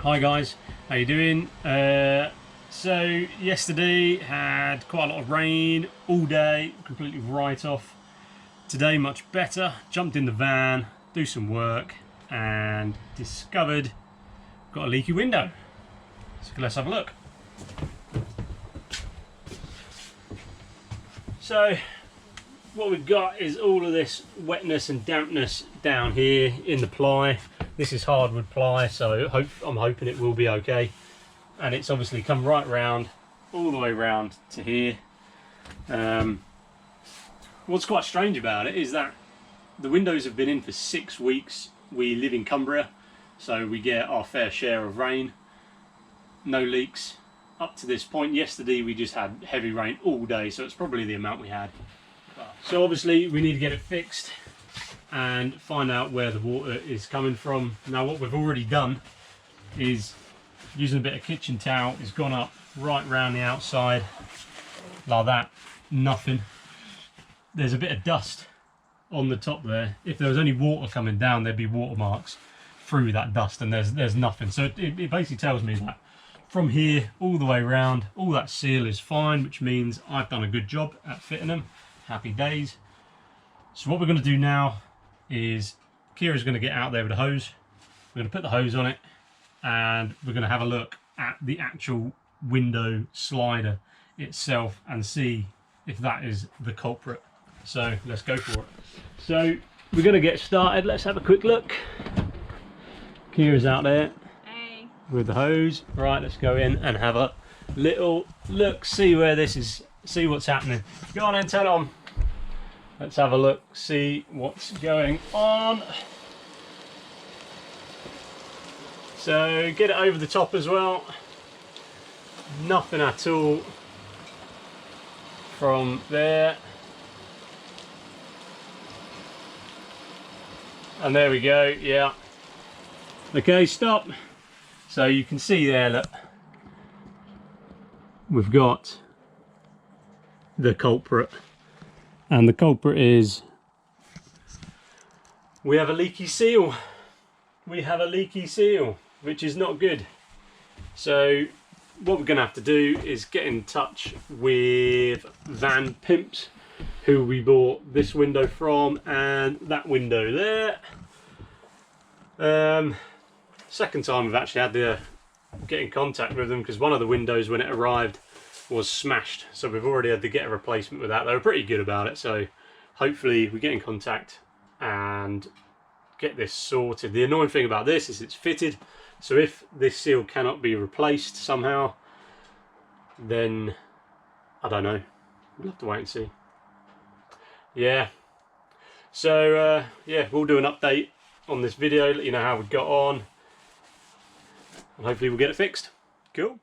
Hi guys, how you doing? So yesterday had quite a lot of rain all day, completely write off. Today much better. Jumped in the van, do some work, and discovered got a leaky window. So let's have a look. So what we've got is all of this wetness and dampness down here in the ply. This is hardwood ply, so I'm hoping it will be okay. And it's obviously come right round, all the way round to here. What's quite strange about it is that the windows have been in for 6 weeks. We live in Cumbria, so we get our fair share of rain. No leaks up to this point. Yesterday we just had heavy rain all day, so it's probably the amount we had. So obviously we need to get it fixed and find out where the water is coming from. Now what we've already done is, using a bit of kitchen towel, it's gone up right round the outside like that. Nothing. There's a bit of dust on the top there. If there was any water coming down, there'd be watermarks through that dust, and there's nothing. So it basically tells me that from here all the way around, all that seal is fine, which means I've done a good job at fitting them. Happy days. So what we're going to do now is Kira's going to get out there with a hose. We're going to put the hose on it, and we're going to have a look at the actual window slider itself and see if that is the culprit. So let's go for it. So we're going to get started. Let's have a quick look. Kira's out there with the hose. Right, let's go in and have a little look, see where this is, see what's happening. Go on and turn it on. Let's have a look, see what's going on. So get it over the top as well. Nothing at all from there. And there we go, yeah. Okay, stop. So you can see there that we've got the culprit. And the culprit is, we have a leaky seal. We have a leaky seal, which is not good. So what we're going to have to do is get in touch with Van Pimps, who we bought this window from and that window there. Second time we've actually had to get in contact with them, because one of the windows when it arrived was smashed, so we've already had to get a replacement with that. They were pretty good about it, so hopefully we get in contact and get this sorted. The annoying thing about this is it's fitted, so if this seal cannot be replaced somehow, then I don't know, we'll have to wait and see. Yeah, so yeah, we'll do an update on this video, let you know how we got on, and hopefully we'll get it fixed. Cool.